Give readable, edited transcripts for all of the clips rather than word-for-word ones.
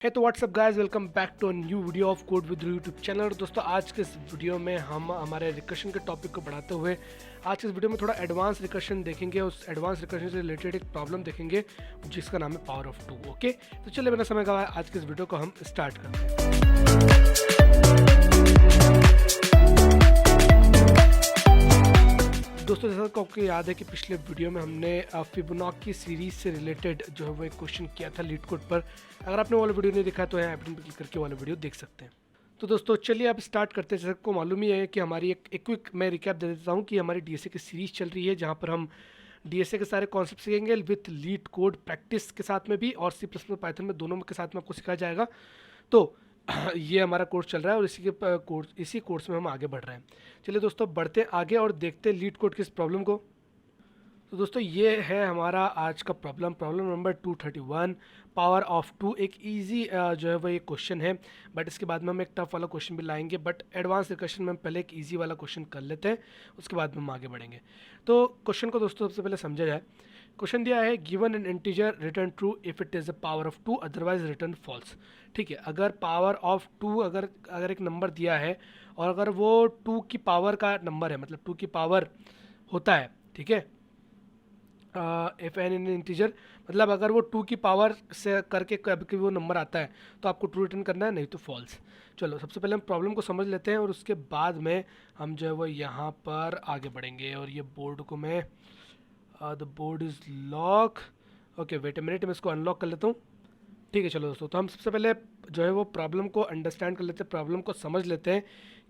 है तो what's up guys, welcome back to a new video of code with YouTube channel. दोस्तों, आज के इस वीडियो में हम हमारे रिकर्शन के टॉपिक को बढ़ाते हुए आज के इस वीडियो में थोड़ा एडवांस रिकर्शन देखेंगे। उस एडवांस रिकर्शन से रिलेटेड एक प्रॉब्लम देखेंगे जिसका नाम है पावर ऑफ 2। ओके, तो चलिए बिना समय गवाए आज के इस वीडियो को हम स्टार्ट करते हैं। दोस्तों, जैसा कि आपको याद है कि पिछले वीडियो में हमने फिबोनाची सीरीज से रिलेटेड जो है वो एक क्वेश्चन किया था लीड कोड पर। अगर आपने वाला वीडियो नहीं देखा तो यहाँ बटन पर क्लिक करके वाला वीडियो देख सकते हैं। तो दोस्तों चलिए अब स्टार्ट करते हैं। जैसे आपको मालूम ही है कि हमारी एक क्विक मैं रिकैप दे देता हूँ कि हमारी डीएसए की सीरीज चल रही है जहाँ पर हम डीएसए के सारे कॉन्सेप्ट सीखेंगे विथ लीड कोड प्रैक्टिस के साथ में भी और सी प्लस प्लस पाइथन में दोनों के साथ में आपको सिखाया जाएगा। तो ये हमारा कोर्स चल रहा है और इसी कोर्स में हम आगे बढ़ रहे हैं। चलिए दोस्तों बढ़ते हैं आगे और देखते हैं लीड कोड की इस प्रॉब्लम को। तो दोस्तों ये है हमारा आज का प्रॉब्लम नंबर 231, पावर ऑफ 2। एक इजी जो है वो ये क्वेश्चन है, बट इसके बाद में हम एक टफ वाला क्वेश्चन भी लाएंगे। बट एडवांस रिकर्शन में हम पहले एक इजी वाला क्वेश्चन कर लेते हैं, उसके बाद में हम आगे बढ़ेंगे। तो क्वेश्चन को दोस्तों सबसे पहले समझा जाए। क्वेश्चन दिया है given an integer return true if it is a power of 2 otherwise return false. ठीक है, अगर पावर ऑफ 2 अगर एक नंबर दिया है और अगर वो 2 की पावर का नंबर है, मतलब 2 की पावर होता है, ठीक है, इफ एन इन इंटीजर मतलब अगर वो 2 की पावर से करके कभी वो नंबर आता है तो आपको ट्रू रिटर्न करना है, नहीं तो फॉल्स। चलो सबसे पहले हम प्रॉब्लम को समझ लेते हैं और उसके बाद में हम जो है वो यहाँ पर आगे बढ़ेंगे। और ये बोर्ड को मैं the board is lock. Okay wait a minute, मैं इसको अनलॉक कर लेता हूँ। ठीक है, चलो दोस्तों, तो हम सबसे पहले जो है वो प्रॉब्लम को अंडरस्टैंड कर लेते हैं, प्रॉब्लम को समझ लेते हैं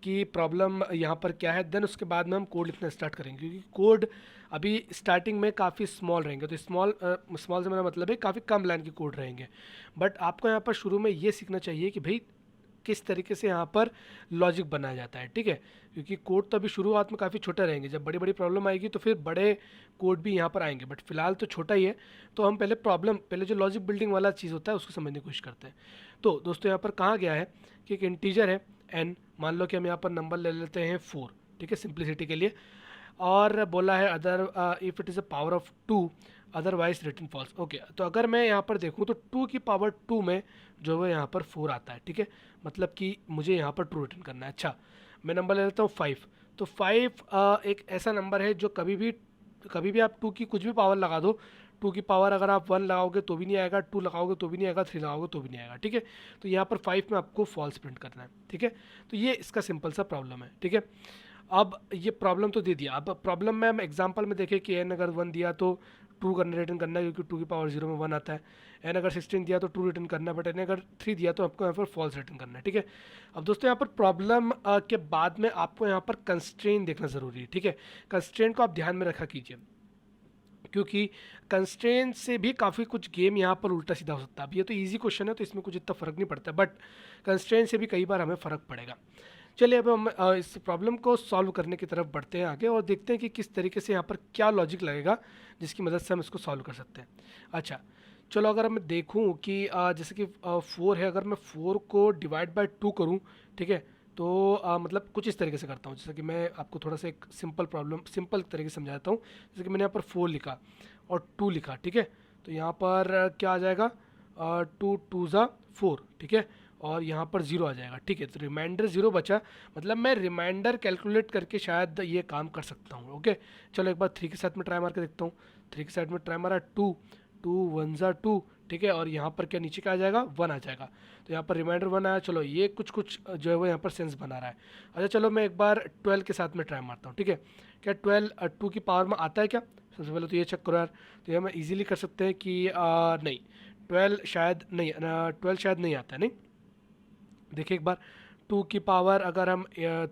कि प्रॉब्लम यहाँ पर क्या है। देन उसके बाद में हम कोड लिखना स्टार्ट करेंगे, क्योंकि कोड अभी स्टार्टिंग में काफ़ी स्मॉल रहेंगे। तो स्मॉल से मेरा मतलब है काफ़ी कम लाइन के कोड रहेंगे। बट आपको यहाँ पर शुरू में ये सीखना चाहिए कि भाई किस तरीके से यहाँ पर लॉजिक बनाया जाता है। ठीक है, क्योंकि कोड तो अभी शुरुआत में काफ़ी छोटे रहेंगे, जब बड़ी बड़ी प्रॉब्लम आएगी तो फिर बड़े कोड भी यहाँ पर आएंगे, बट फिलहाल तो छोटा ही है। तो हम पहले जो लॉजिक बिल्डिंग वाला चीज़ होता है उसको समझने की कोशिश करते हैं। तो दोस्तों यहाँ पर कहा गया है कि एक इंटीजर है n, मान लो कि हम यहाँ पर नंबर ले लेते हैं 4, ठीक है, सिंप्लिसिटी के लिए। और बोला है other if it is a power of 2 otherwise return false. Okay, तो अगर मैं यहाँ पर देखूँ तो 2 की पावर 2 में जो है यहाँ पर 4 आता है। ठीक है, मतलब कि मुझे यहाँ पर ट्रू रिटर्न करना है। अच्छा, मैं नंबर ले लेता हूँ 5। तो 5 एक ऐसा नंबर है जो कभी भी आप 2 की कुछ भी पावर लगा दो, 2 की पावर अगर आप 1 लगाओगे तो भी नहीं आएगा, 2 लगाओगे तो भी नहीं आएगा, 3 लगाओगे तो भी नहीं आएगा। ठीक है, तो यहाँ पर 5 में आपको फॉल्स प्रिंट करना है। ठीक है, तो ये इसका सिंपल सा प्रॉब्लम है। ठीक है, अब ये प्रॉब्लम तो दे दिया। अब प्रॉब्लम में हम एग्जांपल में देखें कि एन अगर 1 दिया तो ट्रू रिटर्न करना है, क्योंकि 2 की पावर 0 में 1 आता है। एन अगर 16 दिया तो ट्रू रिटर्न करना है, बट एन अगर 3 दिया तो आपको यहाँ पर फॉल्स रिटर्न करना है। ठीक है, अब दोस्तों यहाँ पर प्रॉब्लम के बाद में आपको यहाँ पर कंस्ट्रेंट देखना ज़रूरी है। ठीक है, कंस्ट्रेंट को आप ध्यान में रखा कीजिए, क्योंकि कंस्ट्रेंट से भी काफ़ी कुछ गेम यहाँ पर उल्टा सीधा हो सकता है। अब ये तो इजी क्वेश्चन है तो इसमें कुछ इतना फ़र्क नहीं पड़ता, बट कंस्ट्रेंट से भी कई बार हमें फ़र्क पड़ेगा। चलिए अब हम इस प्रॉब्लम को सॉल्व करने की तरफ बढ़ते हैं आगे और देखते हैं कि किस तरीके से यहाँ पर क्या लॉजिक लगेगा जिसकी मदद से हम इसको सॉल्व कर सकते हैं। अच्छा, चलो अगर मैं देखूँ कि जैसे कि 4 है, अगर मैं 4 को डिवाइड बाय 2 करूँ, ठीक है, तो मतलब कुछ इस तरीके से करता हूँ। जैसे कि मैं आपको थोड़ा सा एक सिंपल तरीके से समझाता हूँ। जैसे कि मैंने यहाँ पर 4 लिखा और 2 लिखा, ठीक है, तो यहाँ पर क्या आ जाएगा, 2 2 ज़ा 4, ठीक है, और यहाँ पर 0 आ जाएगा। ठीक है, तो रिमाइंडर 0 बचा, मतलब मैं रिमाइंडर कैलकुलेट करके शायद ये काम कर सकता हूँ। ओके, चलो एक बार 3 के साथ में ट्राई मार के देखता हूँ। 3 के साथ में ट्राई मारा, 2 2 1 ज़ा 2, ठीक है, और यहाँ पर क्या नीचे क्या आ जाएगा, 1 आ जाएगा। तो यहाँ पर रिमाइंडर 1 आया। चलो ये कुछ जो है वो यहाँ पर सेंस बना रहा है। अच्छा चलो मैं एक बार 12 के साथ में ट्राई मारता हूँ। ठीक है, क्या 12 2 की पावर में आता है क्या? सबसे पहले तो ये चेक करो यार। तो ये हम इजीली कर सकते हैं कि नहीं, 12 शायद नहीं, 12 शायद नहीं आता है। नहीं, देखिए एक बार, 2 की पावर अगर हम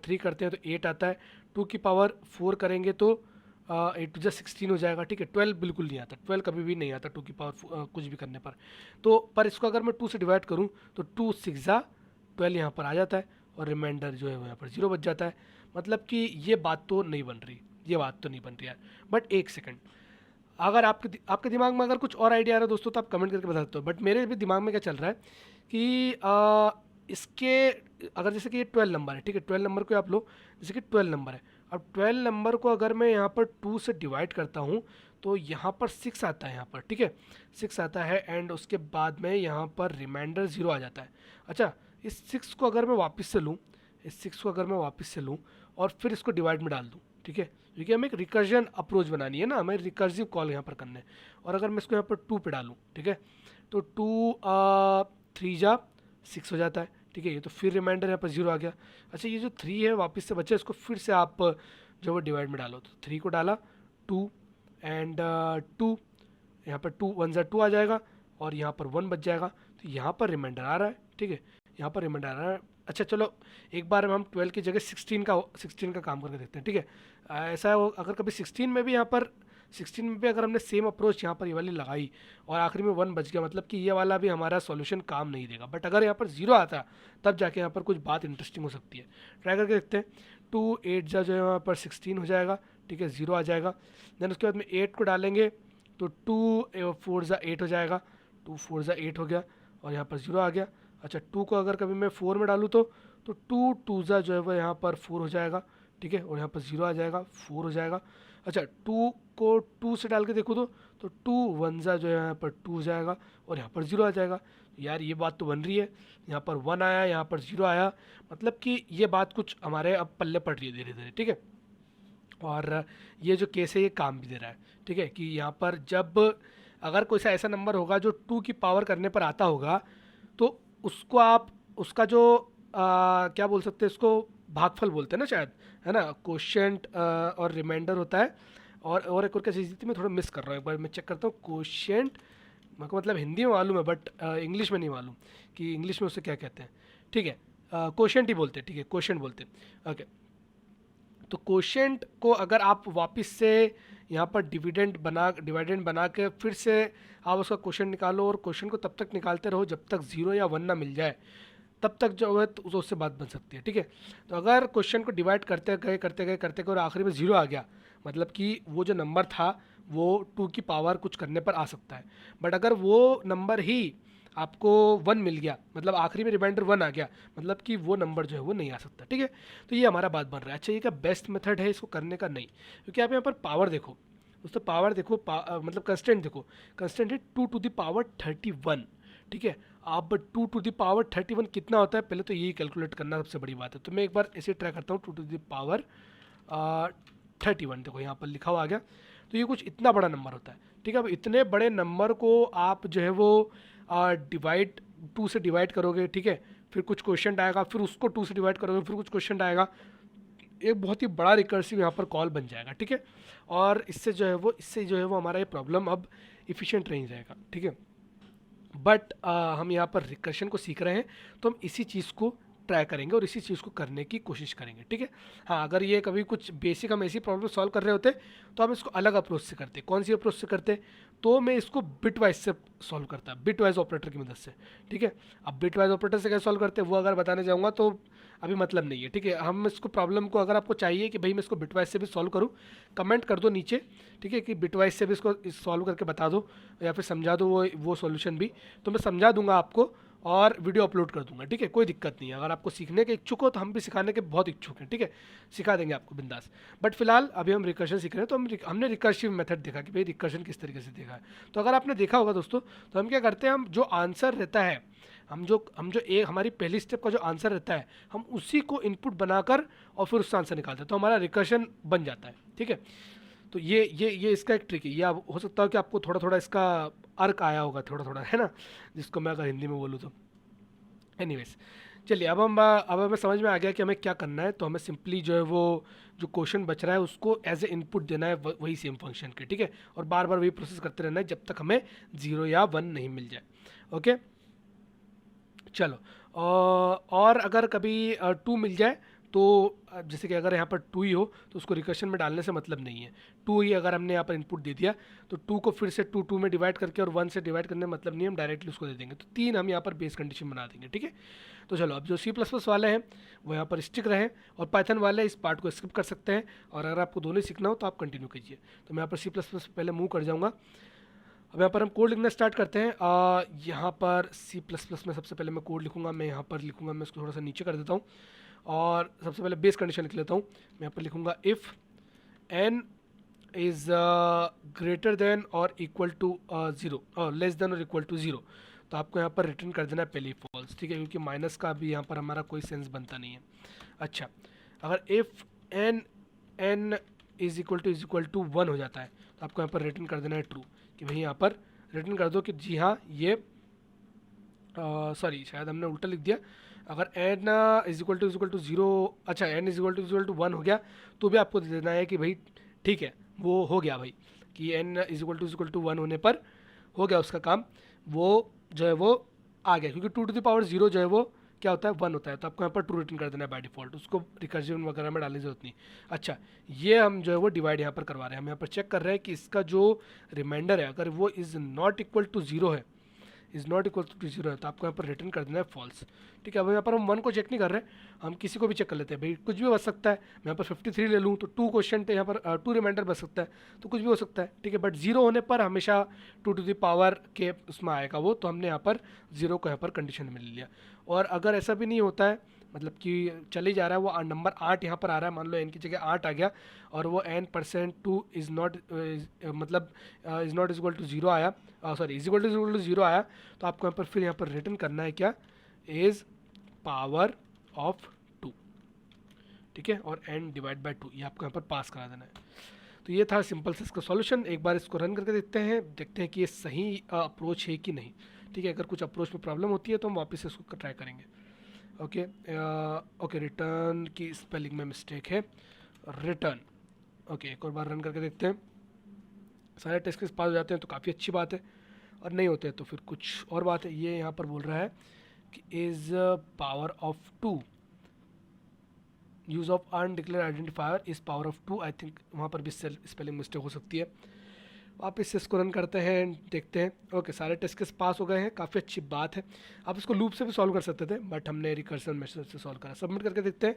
3 करते हैं तो 8 आता है, 2 की पावर 4 करेंगे तो 8 टू 16 हो जाएगा। ठीक है, 12 बिल्कुल नहीं आता, 12 कभी भी नहीं आता 2 की पावर कुछ भी करने पर। तो पर इसको अगर मैं 2 से डिवाइड करूं तो 2 6 ज़ा 12 यहाँ पर आ जाता है और रिमाइंडर जो है वो यहाँ पर 0 बच जाता है। मतलब कि ये बात तो नहीं बन रही, ये बात तो नहीं बन रही यार। बट एक सेकेंड, अगर आपके दिमाग में अगर कुछ और आइडिया आ रहा है दोस्तों तो आप कमेंट करके बता सकते हो। बट मेरे भी दिमाग में क्या चल रहा है कि इसके अगर जैसे कि ये 12 नंबर है, ठीक है, 12 नंबर को आप लो, जैसे कि 12 नंबर है। अब 12 नंबर को अगर मैं यहाँ पर 2 से डिवाइड करता हूँ तो यहाँ पर 6 आता है यहाँ पर, ठीक है 6 आता है एंड उसके बाद में यहाँ पर रिमाइंडर 0 आ जाता है। अच्छा, इस 6 को अगर मैं वापस से लूँ, इस 6 को अगर मैं वापस से लूँ और फिर इसको डिवाइड में डाल दूँ, ठीक है, क्योंकि हमें एक रिकर्जन अप्रोच बनानी है ना, हमें रिकर्सिव कॉल यहाँ पर करना है। और अगर मैं इसको यहाँ पर 2 पे डालूँ, ठीक है, तो 2 3 जा 6 हो जाता है, ठीक है। ये तो फिर रिमाइंडर यहाँ पर 0 आ गया। अच्छा, ये जो 3 है वापस से बचा, इसको फिर से आप जो वो डिवाइड में डालो, तो 3 को डाला 2 एंड 2, यहाँ पर 2 1 2 आ जाएगा और यहाँ पर 1 बच जाएगा। तो यहाँ पर रिमाइंडर आ रहा है, ठीक है, यहाँ पर रिमाइंडर आ रहा है। अच्छा चलो, एक बार हम 12 की जगह 16 का काम करके देखते हैं, ठीक है। ऐसा हो अगर कभी 16 में भी यहाँ पर 16 में भी अगर हमने सेम अप्रोच यहाँ पर ये वाली लगाई और आखिरी में 1 बच गया, मतलब कि ये वाला भी हमारा सॉल्यूशन काम नहीं देगा। बट अगर यहाँ पर 0 आता तब जाके यहाँ पर कुछ बात इंटरेस्टिंग हो सकती है। ट्राई करके देखते हैं। 2 8 जा जो है यहाँ पर 16 हो जाएगा, ठीक है, 0 आ जाएगा। देन उसके बाद में 8 को डालेंगे तो 2 4 जा 8 हो जाएगा, 2 4 जा 8 हो गया और यहाँ पर 0 आ गया। अच्छा, 2 को अगर कभी मैं 4 में डालूँ तो 2 2 जा जो है वो यहाँ पर 4 हो जाएगा, ठीक है, और यहाँ पर 0 आ जाएगा, 4 हो जाएगा। अच्छा, 2 को 2 से डाल के देखो तो 2 1 जा जो है यहाँ पर 2 हो जाएगा और यहाँ पर 0 आ जाएगा। यार ये बात तो बन रही है, यहाँ पर 1 आया, यहाँ पर 0 आया, मतलब कि ये बात कुछ हमारे अब पल्ले पड़ रही है धीरे धीरे, ठीक है। और ये जो केस है ये काम भी दे रहा है, ठीक है, कि यहाँ पर जब अगर कोई सा ऐसा नंबर होगा जो 2 की पावर करने पर आता होगा तो उसको आप उसका जो क्या बोल सकते हैं, इसको भागफल बोलते हैं ना शायद, है ना, कोशेंट और रिमाइंडर होता है। और एक और क्या चीज़ थी, मैं थोड़ा मिस कर रहा हूँ, एक बार मैं चेक करता हूँ। कोशेंट मेरे को मतलब हिंदी में मालूम है बट इंग्लिश में नहीं मालूम कि इंग्लिश में उसे क्या कहते हैं, ठीक है, कोशेंट ही बोलते हैं, ठीक है, कोशेंट बोलते हैं, ओके। तो कोशेंट को अगर आप वापस से यहाँ पर डिविडेंड बना के फिर से आप उसका क्वेश्चन निकालो और क्वेश्चन को तब तक निकालते रहो जब तक 0 या 1 ना मिल जाए, तब तक जो है तो उससे बात बन सकती है, ठीक है। तो अगर क्वेश्चन को डिवाइड करते गए और आखिरी में 0 आ गया, मतलब कि वो जो नंबर था वो 2 की पावर कुछ करने पर आ सकता है। बट अगर वो नंबर ही आपको 1 मिल गया, मतलब आखिरी में रिमाइंडर 1 आ गया, मतलब कि वो नंबर जो है वो नहीं आ सकता, ठीक है। तो ये हमारा बात बन रहा है। अच्छा, ये क्या बेस्ट मेथड है इसको करने का? नहीं, क्योंकि आप यहाँ पर पावर देखो दोस्तों, पावर देखो, मतलब कंस्टेंट देखो, कंस्टेंट है 2 टू द पावर 31, ठीक है। अब 2 टू द पावर 31 कितना होता है, पहले तो यही कैलकुलेट करना सबसे बड़ी बात है। तो मैं एक बार ऐसे ट्राई करता हूँ, 2 टू द पावर 31, देखो यहाँ पर लिखा हुआ आ गया। तो ये कुछ इतना बड़ा नंबर होता है, ठीक है। अब इतने बड़े नंबर को आप जो है वो डिवाइड 2 से डिवाइड करोगे, ठीक है, फिर कुछ क्वेश्चन आएगा, फिर उसको 2 से डिवाइड करोगे, फिर कुछ क्वेश्चन आएगा, एक बहुत ही बड़ा रिकर्सिव यहाँ पर कॉल बन जाएगा, ठीक है। और इससे जो है वो हमारा ये प्रॉब्लम अब इफ़िशिएंट नहीं जाएगा, ठीक है। बट हम यहाँ पर रिकर्शन को सीख रहे हैं तो हम इसी चीज़ को ट्राई करेंगे और इसी चीज़ को करने की कोशिश करेंगे, ठीक है। हाँ, अगर ये कभी कुछ बेसिक हम ऐसी प्रॉब्लम सॉल्व कर रहे होते तो हम इसको अलग अप्रोच से करते। कौन सी अप्रोच से करते? तो मैं इसको बिट वाइज से सॉल्व करता, बिट वाइज ऑपरेटर की मदद से, ठीक है। अब बिट वाइज ऑपरेटर से कैसे सॉल्व करते हैं वो अगर बताने जाऊँगा तो अभी मतलब नहीं है, ठीक है। हम इसको प्रॉब्लम को, अगर आपको चाहिए कि भाई मैं इसको बिट वाइज से भी सॉल्व करूँ, कमेंट कर दो नीचे, ठीक है, कि बिट वाइज से भी इसको सॉल्व करके बता दो या फिर समझा दो वो सॉल्यूशन भी, तो मैं समझा दूंगा आपको और वीडियो अपलोड कर दूंगा, ठीक है, कोई दिक्कत नहीं है। अगर आपको सीखने के इच्छुक हो तो हम भी सिखाने के बहुत इच्छुक हैं, ठीक है, सिखा देंगे आपको बिंदास। बट फिलहाल अभी हम रिकर्शन सीख रहे हैं, तो हमने रिकर्सिव मेथड देखा कि भाई रिकर्शन किस तरीके से देखा है। तो अगर आपने देखा होगा दोस्तों, तो हम क्या करते हैं, हम जो आंसर रहता है, हम जो एक हमारी पहली स्टेप का जो आंसर रहता है, हम उसी को इनपुट बनाकर और फिर उससे आंसर निकालते हैं, तो हमारा रिकर्शन बन जाता है, ठीक है। तो ये इसका एक ट्रिक है। ये हो सकता है कि आपको थोड़ा थोड़ा इसका अर्क आया होगा, थोड़ा थोड़ा, है ना, जिसको मैं अगर हिंदी में बोलूँ तो। एनीवेज, चलिए अब हमें समझ में आ गया कि हमें क्या करना है। तो हमें सिंपली जो है वो जो क्वेश्चन बच रहा है उसको एज ए इनपुट देना है वही सेम फंक्शन के, ठीक है, और बार बार वही प्रोसेस करते रहना है जब तक हमें 0 या 1 नहीं मिल जाए, ओके। चलो, और अगर कभी 2 मिल जाए तो जैसे कि अगर यहाँ पर 2 ही हो तो उसको रिकर्शन में डालने से मतलब नहीं है। 2 ही अगर हमने यहाँ पर इनपुट दे दिया तो 2 को फिर से 2 में डिवाइड करके और 1 से डिवाइड करने में मतलब नहीं, हम डायरेक्टली उसको दे देंगे। तो 3 हम यहाँ पर बेस कंडीशन बना देंगे, ठीक है। तो चलो, अब जो C++ वाले हैं वो यहाँ पर स्टिक रहे और पाइथन वाले इस पार्ट को स्किप कर सकते हैं, और अगर आपको दोनों ही सीखना हो तो आप कंटिन्यू कीजिए। तो मैं यहाँ पर C++ पहले मूव कर जाऊँगा। अब यहाँ पर हम कोड लिखना स्टार्ट करते हैं। यहाँ पर C++ में सबसे पहले मैं कोड लिखूँगा, मैं यहाँ पर लिखूँगा, मैं इसको थोड़ा सा नीचे कर देता हूँ और सबसे पहले बेस कंडीशन लिख लेता हूँ। मैं यहाँ पर लिखूँगा if n is greater than और इक्वल टू ज़ीरो और लेस देन और इक्वल टू ज़ीरो, तो आपको यहाँ पर रिटर्न कर देना है पहले ही फॉल्स, ठीक है, क्योंकि माइनस का भी यहाँ पर हमारा कोई सेंस बनता नहीं है। अच्छा, अगर if n is equal to one हो जाता है तो आपको यहाँ पर रिटर्न कर देना है ट्रू, कि भाई यहाँ पर रिटर्न कर दो कि जी हाँ ये सॉरी शायद हमने उल्टा लिख दिया। अगर N is equal to zero, अच्छा N is equal to one हो गया तो भी आपको दे देना है कि भाई ठीक है वो हो गया भाई, कि n is equal to one होने पर हो गया उसका काम, वो जो है वो आ गया, क्योंकि two to the power zero जो है वो क्या होता है वन होता है, तो आपको यहाँ पर ट्रू रिटर्न कर देना है बाय डिफॉल्ट, उसको रिकर्जन वगैरह में डालने की जरूरत नहीं। अच्छा, ये हम जो है वो डिवाइड यहाँ पर करवा रहे हैं, हम यहाँ पर चेक कर रहे हैं कि इसका जो रिमाइंडर है अगर वो is not equal to zero है, is not equal to zero है, तो आपको यहाँ पर रिटर्न कर देना है फॉल्स, ठीक है। अब यहाँ पर हम वन को चेक नहीं कर रहे, हम किसी को भी चेक कर लेते हैं, भाई कुछ भी बच सकता है, मैं यहाँ पर 53 ले लूँ तो टू क्वेश्चन थे यहाँ पर, टू रिमाइंडर बच सकता है, तो कुछ भी हो सकता है, ठीक है। बट जीरो होने पर हमेशा टू टू द पावर के उसमें आएगा वो, तो हमने यहाँ पर जीरो को यहाँ पर कंडीशन में ले लिया। और अगर ऐसा भी नहीं होता है, मतलब कि चले जा रहा है वो नंबर 8 यहाँ पर आ रहा है, मान लो एन की जगह 8 आ गया और वो n% टू इज़ नॉट मतलब is not equal to zero आया, sorry is equal to zero आया, तो आपको यहाँ पर फिर यहाँ पर रिटर्न करना है क्या, इज़ पावर ऑफ टू, ठीक है, और n डिवाइड बाई टू, ये आपको यहाँ पर पास करा देना है। तो ये था सिंपल से इसका सॉल्यूशन। एक बार इसको रन करके देखते हैं कि ये सही अप्रोच है कि नहीं, ठीक है। अगर कुछ अप्रोच में प्रॉब्लम होती है तो हम वापस इसको ट्राई करेंगे। ओके ओके, रिटर्न की स्पेलिंग में मिस्टेक है, रिटर्न। ओके, एक और बार रन करके देखते हैं। सारे टेस्ट केस पास हो जाते हैं तो काफ़ी अच्छी बात है, और नहीं होते तो फिर कुछ और बात है। ये यहाँ पर बोल रहा है कि is power of two, use of undeclare identifier is power of two, I think वहाँ पर भी स्पेलिंग मिस्टेक हो सकती है। वापस से इसको रन करते हैं, देखते हैं। ओके, सारे टेस्ट केस पास हो गए हैं, काफ़ी अच्छी बात है। आप इसको लूप से भी सॉल्व कर सकते थे, बट हमने रिकर्सन मेथड से सॉल्व करा। सबमिट करके देखते हैं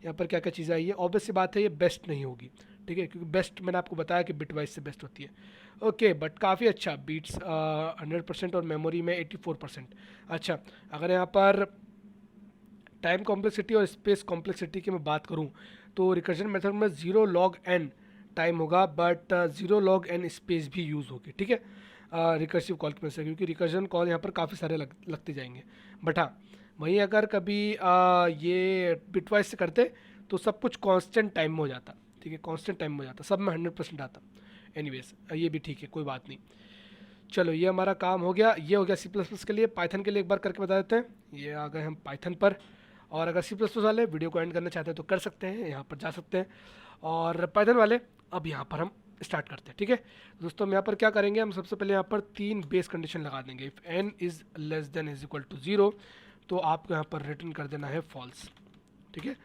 यहाँ पर क्या क्या चीज़ें आई है। ऑब्वियस सी बात है ये बेस्ट नहीं होगी, ठीक है, क्योंकि बेस्ट मैंने आपको बताया कि बिट वाइज से बेस्ट होती है। ओके, बट काफ़ी अच्छा, बीट्स 100% और मेमोरी में 84%। अच्छा, अगर यहाँ पर टाइम कॉम्प्लेक्सिटी और स्पेस कॉम्प्लेक्सिटी की मैं बात करूँ तो रिकर्जन मेथड में 0 log n टाइम होगा, बट 0 log n स्पेस भी यूज़ होगी, ठीक है, रिकर्सिव कॉल की वजह से, क्योंकि रिकर्जन कॉल यहाँ पर काफ़ी सारे लगते जाएंगे। बट हाँ, वहीं अगर कभी ये बिटवाइज से करते तो सब कुछ कांस्टेंट टाइम में हो जाता, ठीक है, कांस्टेंट टाइम में हो जाता, सब में 100% आता। एनीवेज ये भी ठीक है, कोई बात नहीं। चलो, ये हमारा काम हो गया, ये हो गया C++ के लिए। पाइथन के लिए एक बार करके बता देते हैं। ये आ गए हम पाइथन पर, और अगर C++ वाले वीडियो को एंड करना चाहते हैं तो कर सकते हैं, यहाँ पर जा सकते हैं। और पाइथन वाले अब यहाँ पर हम स्टार्ट करते हैं, ठीक है दोस्तों। हम यहाँ पर क्या करेंगे, हम सबसे पहले यहाँ पर 3 बेस कंडीशन लगा देंगे। If n is less than is equal to 0 तो आपको यहाँ पर रिटर्न कर देना है फॉल्स, ठीक है।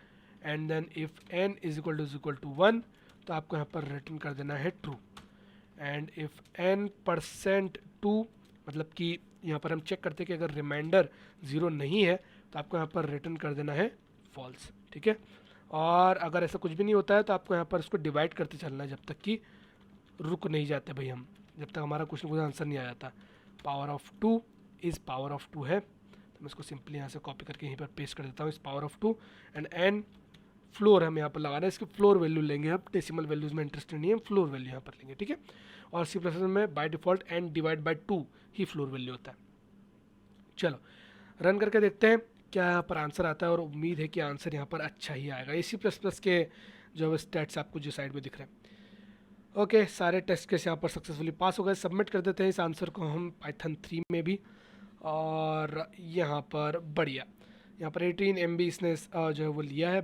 And then if n is equal to 1 तो आपको यहाँ पर रिटर्न कर देना है ट्रू। एंड इफ़ n%2, मतलब कि यहाँ पर हम चेक करते हैं कि अगर रिमाइंडर 0 नहीं है तो आपको यहाँ पर रिटर्न कर देना है फॉल्स, ठीक है। और अगर ऐसा कुछ भी नहीं होता है तो आपको यहाँ पर इसको डिवाइड करते चलना है जब तक कि रुक नहीं जाते भाई हम, जब तक हमारा कुछ ना कुछ आंसर नहीं आ जाता। Power of 2 is power of 2 है, तो मैं इसको सिंपली यहाँ से कॉपी करके यहीं पर पेस्ट कर देता हूँ, इस power of 2। And n floor हम यहाँ पर लगाना है, इसकी फ्लोर वैल्यू लेंगे, अब डेसिमल वैल्यूज़ में इंटरेस्टेड नहीं है, फ्लोर वैल्यू यहाँ पर लेंगे, ठीक है। और C++ में by default n divide by 2 he floor value होता है। चलो, रन करके देखते हैं क्या यहाँ पर आंसर आता है, और उम्मीद है कि आंसर यहाँ पर अच्छा ही आएगा। ये C++ के जो स्टैट्स आपको जो साइड में दिख रहे हैं। ओके, सारे टेस्ट केस यहाँ पर सक्सेसफुली पास हो गए। सबमिट कर देते हैं इस आंसर को हम पाइथन 3 में भी, और यहाँ पर बढ़िया, यहाँ पर 18 MB इसने जो है वो लिया है,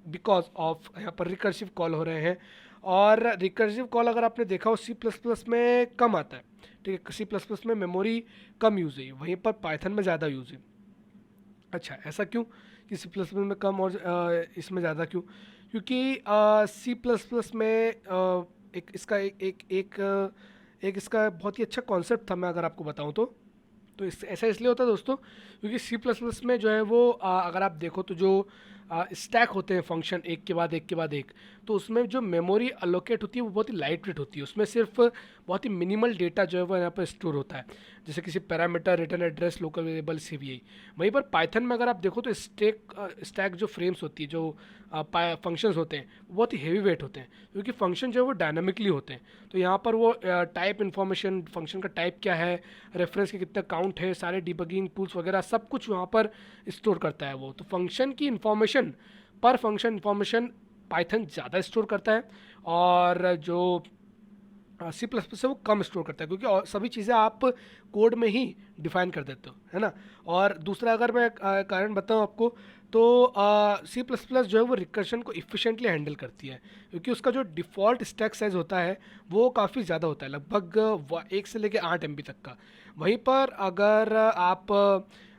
बिकॉज ऑफ यहाँ पर रिकर्सिव कॉल हो रहे हैं। और रिकर्सिव कॉल अगर आपने देखा हो C++ में कम आता है, ठीक है, C++ में मेमोरी कम यूज़ है, वहीं पर पाइथन में ज़्यादा यूज़ है। अच्छा, ऐसा क्यों कि C++ में कम और इसमें ज़्यादा क्यों? क्योंकि C++ में एक इसका एक इसका बहुत ही अच्छा कॉन्सेप्ट था, मैं अगर आपको बताऊं तो ऐसा इसलिए होता है दोस्तों, क्योंकि C++ में जो है वो अगर आप देखो तो जो स्टैक होते हैं फंक्शन एक के बाद एक के बाद एक, तो उसमें जो मेमोरी अलोकेट होती है वो बहुत ही लाइट वेट होती है, उसमें सिर्फ बहुत ही मिनिमल डेटा जो है वो यहाँ पर स्टोर होता है। जैसे किसी parameter, return address, local variable, CVI. वहीं पर पाइथन में अगर आप देखो तो स्टैक जो फ्रेम्स होती है, जो फंक्शंस होते हैं, वो बहुत ही हेवी वेट होते हैं, क्योंकि फंक्शन जो है वो डायनामिकली होते हैं। तो यहाँ पर वो टाइप इन्फॉर्मेशन, फंक्शन का टाइप क्या है, रेफरेंस के कितना काउंट है, सारे डिबगिंग टूल्स वगैरह सब कुछ वहाँ पर स्टोर करता है वो। तो फंक्शन की इन्फॉर्मेशन, पर फंक्शन इन्फॉर्मेशन पाइथन ज़्यादा स्टोर करता है, और जो सी प्लस प्लस से वो कम स्टोर करता है, क्योंकि और सभी चीज़ें आप कोड में ही डिफाइन कर देते हो, है ना। और दूसरा अगर मैं कारण बताऊँ आपको, तो सी प्लस प्लस जो है वो रिकर्शन को इफ़िशेंटली हैंडल करती है, क्योंकि उसका जो डिफ़ॉल्ट स्टैक साइज़ होता है वो काफ़ी ज़्यादा होता है, लगभग 1 से लेकर 8 MB तक का। वहीं पर अगर आप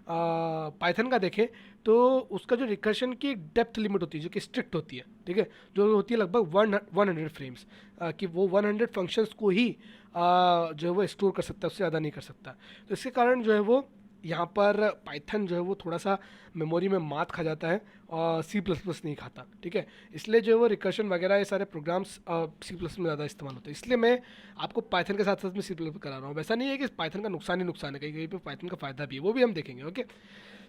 पाइथन का देखें तो उसका जो रिकर्शन की डेप्थ लिमिट होती है, जो कि स्ट्रिक्ट होती है, ठीक है, जो होती है लगभग 100 फ्रेम्स, कि वो 100 फंक्शंस को ही जो है वो स्टोर कर सकता है, उससे ज़्यादा नहीं कर सकता। तो इसके कारण जो है वो यहाँ पर पाइथन जो है वो थोड़ा सा मेमोरी में मात खा जाता है, और सी प्लस प्लस नहीं खाता, ठीक है। इसलिए जो है वो रिकर्शन वगैरह ये सारे प्रोग्राम्स सी प्लस में ज़्यादा इस्तेमाल होते हैं, इसलिए मैं आपको पाइथन के साथ साथ में सी प्लस करा रहा हूँ। वैसा नहीं है कि पाइथन का नुकसान ही नुकसान है, कहीं कहीं पे पाइथन का फ़ायदा भी है, वो भी हम देखेंगे। ओके,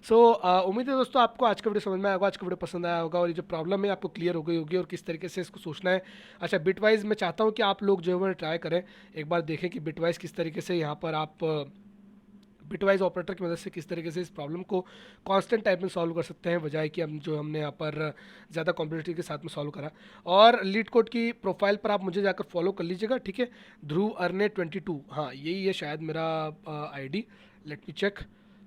सो उम्मीद है दोस्तों आपको आज का वीडियो समझ में आया होगा, आज का वीडियो पसंद आया होगा, और ये जो प्रॉब्लम है आपको क्लियर हो गई होगी, और किस तरीके से इसको सोचना है। अच्छा, बिटवाइज मैं चाहता हूँ कि आप लोग जो है वो ट्राई करें, एक बार देखें कि बिटवाइज किस तरीके से यहाँ पर आप बिटवाइज ऑपरेटर की मदद से किस तरीके से इस प्रॉब्लम को कांस्टेंट टाइप में सॉल्व कर सकते हैं, बजाय कि हमने यहाँ पर ज़्यादा कॉम्पिटिटिव के साथ में सॉल्व करा। और लीड कोड की प्रोफाइल पर आप मुझे जाकर फॉलो कर लीजिएगा, ठीक है, ध्रुव अर्ने 22, हाँ यही है शायद मेरा आईडी। लेट मी चेक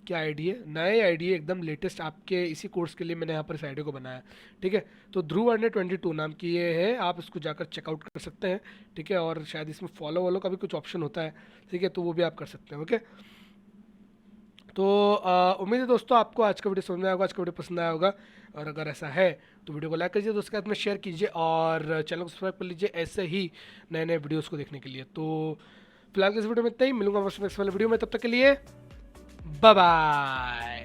क्या आईडी है, नए आईडी है एकदम लेटेस्ट, आपके इसी कोर्स के लिए मैंने यहाँ पर इस आईडी को बनाया, ठीक है। तो ध्रुव अर्ने 22 नाम की ये है, आप इसको जाकर चेकआउट कर सकते हैं, ठीक है। और शायद इसमें फॉलो वॉलो का भी कुछ ऑप्शन होता है, ठीक है, तो वो भी आप कर सकते हैं। ओके, तो उम्मीद है दोस्तों आपको आज का वीडियो समझ में आया होगा, आज का वीडियो पसंद आया होगा, और अगर ऐसा है तो वीडियो को लाइक कीजिए, दोस्तों के साथ में शेयर कीजिए, और चैनल को सब्सक्राइब कर लीजिए ऐसे ही नए नए वीडियोस को देखने के लिए। तो फिलहाल इस वीडियो में इतना ही, मिलूंगा नेक्स्ट वाले वीडियो में, तब तक के लिए बाय बाय।